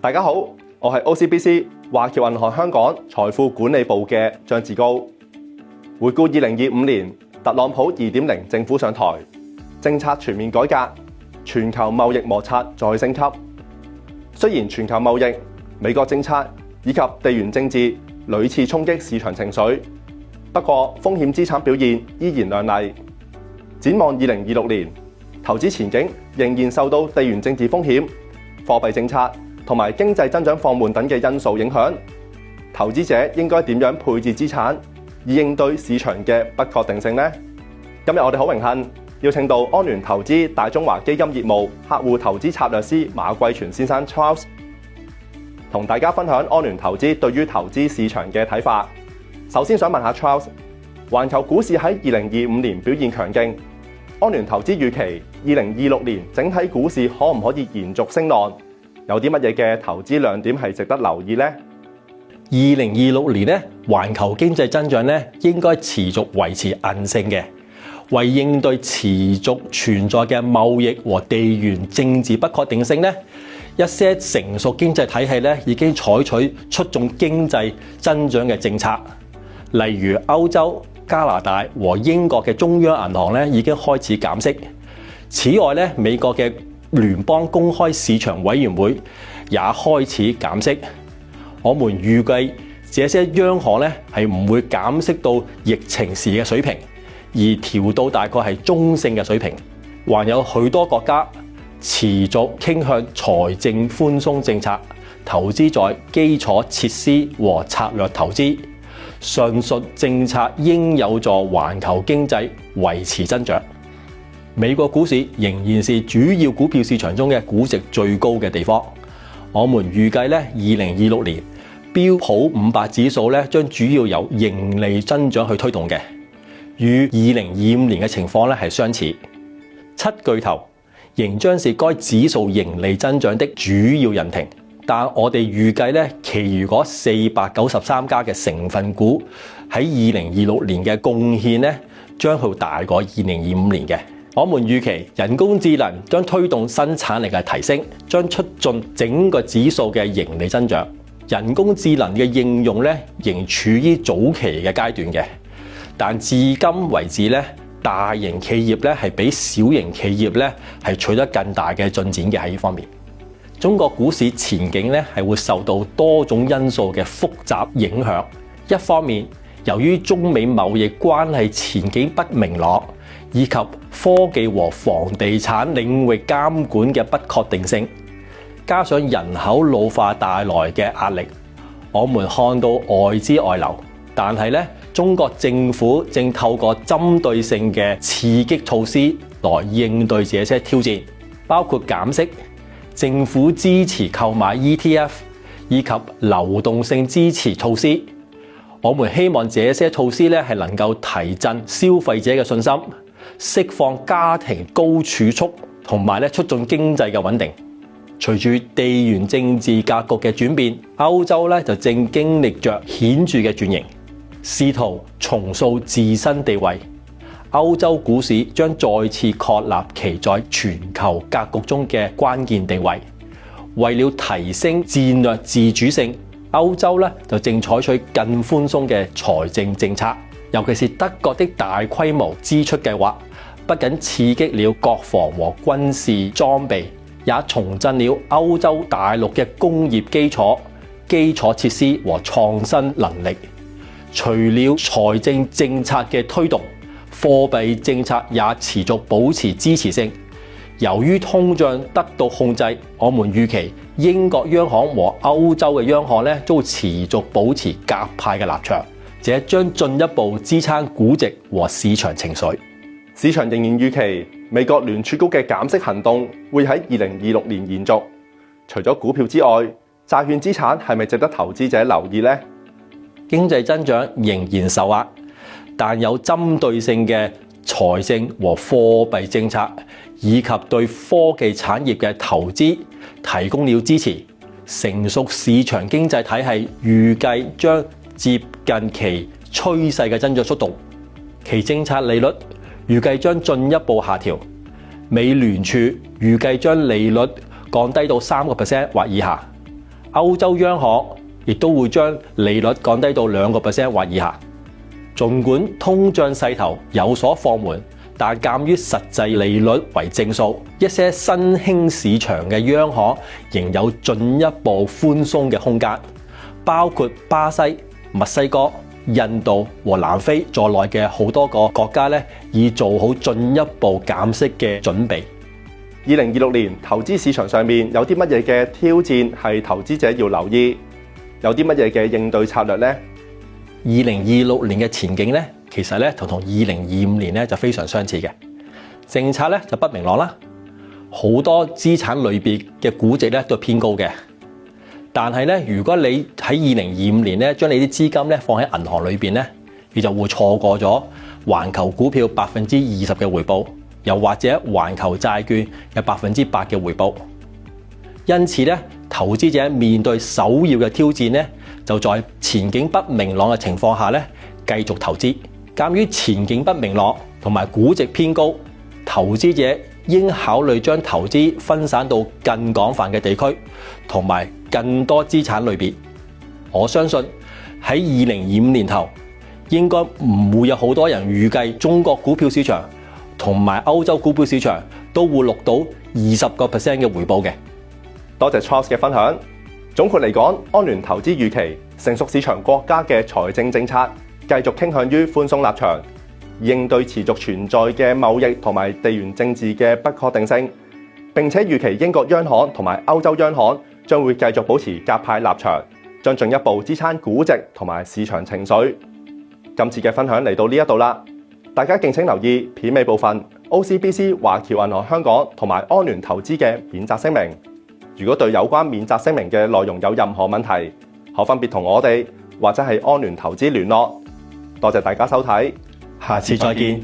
大家好，我係 OCBC 華僑銀行香港財富管理部嘅張志高。回顧2025年，特朗普2.0政府上台，政策全面改革，全球貿易摩擦再升級。雖然全球貿易、美國政策以及地緣政治屢次衝擊市場情緒，不過風險資產表現依然亮麗。展望2026年，投資前景仍然受到地緣政治風險、貨幣政策同埋經濟增長放緩等嘅因素影響。投資者應該點樣配置資產，以應對市場嘅不確定性呢？今日我哋好榮幸邀請到安聯投資大中華基金業務客戶投資策略師馬貴全先生 Charles， 同大家分享安聯投資對於投資市場嘅睇法。首先想問下 Charles， 環球股市喺2025年表現強勁，安聯投資預期2026年整體股市可唔可以延續升浪？有啲乜嘢嘅投資亮點係值得留意呢？2026年咧，環球經濟增長咧應該持續維持韌性嘅，為應對持續存在嘅貿易和地緣政治不確定性咧，一些成熟經濟體系咧已經採取促進經濟增長嘅政策，例如歐洲、加拿大和英國嘅中央銀行咧已經開始減息。此外咧，美國嘅聯邦公開市場委員會也開始減息。我們預計這些央行咧係唔會減息到疫情時嘅水平，而調到大概係中性嘅水平。還有許多國家持續傾向財政寬鬆政策，投資在基礎設施和策略投資。上述政策應有助環球經濟維持增長。美國股市仍然是主要股票市場中嘅估值最高嘅地方。我們預計咧，2026年標普500指數咧將主要由盈利增長去推動嘅，與2025年嘅情況咧係相似。七巨頭仍將是該指數盈利增長的主要引擎，但我哋預計咧，其餘嗰493家嘅成分股喺2026年嘅貢獻咧將會大過2025年嘅。我們預期人工智能將推動生產力嘅提升，將促進整個指數嘅盈利增長。人工智能嘅應用咧仍處於早期嘅階段嘅，但至今為止咧，大型企業咧係比小型企業咧係取得更大嘅進展嘅喺呢方面。中國股市前景咧係會受到多種因素嘅複雜影響。一方面，由於中美貿易關係前景不明朗，以及科技和房地產領域監管嘅不確定性，加上人口老化帶來嘅壓力，我們看到外資外流。但係咧，中國政府正透過針對性嘅刺激措施來應對這些挑戰，包括減息、政府支持購買 ETF 以及流動性支持措施。我們希望這些措施咧係能夠提振消費者嘅信心，釋放家庭高儲蓄，同埋咧促進經濟嘅穩定。隨住地緣政治格局嘅轉變，歐洲咧就正經歷着顯著嘅轉型，試圖重塑自身地位。歐洲股市將再次確立其在全球格局中嘅關鍵地位。為了提升戰略自主性，歐洲咧就正採取更寬鬆嘅財政政策，尤其是德國的大規模支出計劃，不僅刺激了國防和軍事裝備，也重振了歐洲大陸嘅工業基礎設施和創新能力。除了財政政策嘅推動，貨幣政策也持續保持支持性。由於通脹得到控制，我們預期英國央行和歐洲嘅央行咧都會持續保持鴿派嘅立場，這將進一步支撐估值和市場情緒。市場仍然預期美國聯儲局嘅減息行動會喺2026年延續。除咗股票之外，債券資產係咪值得投資者留意呢？經濟增長仍然受壓，但有針對性嘅財政和貨幣政策以及對科技產業嘅投資提供了支持。成熟市場經濟體系預計將接近其趨勢嘅增長速度，其政策利率預計將進一步下調。美聯儲預計將利率降低到3% 或以下。歐洲央行亦都會將利率降低到2% 或以下。儘管通脹勢頭有所放緩，但鑑於實際利率為正數，一些新興市場嘅央行仍有進一步寬鬆嘅空間，包括巴西、墨西哥、印度和南非在內嘅好多個國家咧，已做好進一步減息嘅準備。2026年投資市場上面有啲乜嘢嘅挑戰係投資者要留意？有啲乜嘢嘅應對策略呢？2026年嘅前景咧，其實咧同2025年咧就非常相似嘅。政策咧就不明朗啦，好多資產類別嘅估值咧都係偏高嘅。但係咧，如果你喺2025年咧將你啲資金咧放喺銀行裏邊咧，你就會錯過咗環球股票20%嘅回報，又或者環球債券有8%嘅回報。因此咧，投資者面對首要嘅挑戰咧，就在前景不明朗嘅情況下咧，繼續投資。鑑於前景不明朗同埋估值偏高，投資者應考慮將投資分散到更廣泛嘅地區同埋更多資產類別。我相信喺2025年頭，應該唔會有好多人預計中國股票市場同埋歐洲股票市場都會錄到20% 嘅回報嘅。多謝 Charles 嘅分享。總括嚟講，安聯投資預期成熟市場國家嘅財政政策繼續傾向於寬鬆立場，應對持續存在嘅貿易同埋地緣政治嘅不確定性。並且預期英國央行同埋歐洲央行將會繼續保持鴿派立場，將進一步支撐估值同埋市場情緒。今次嘅分享嚟到呢一度啦，大家敬請留意片尾部分 OCBC 華僑銀行香港同埋安聯投資嘅免責聲明。如果對有關免責聲明嘅內容有任何問題，可分別同我哋或者係安聯投資聯絡。多謝大家收睇，下次再見。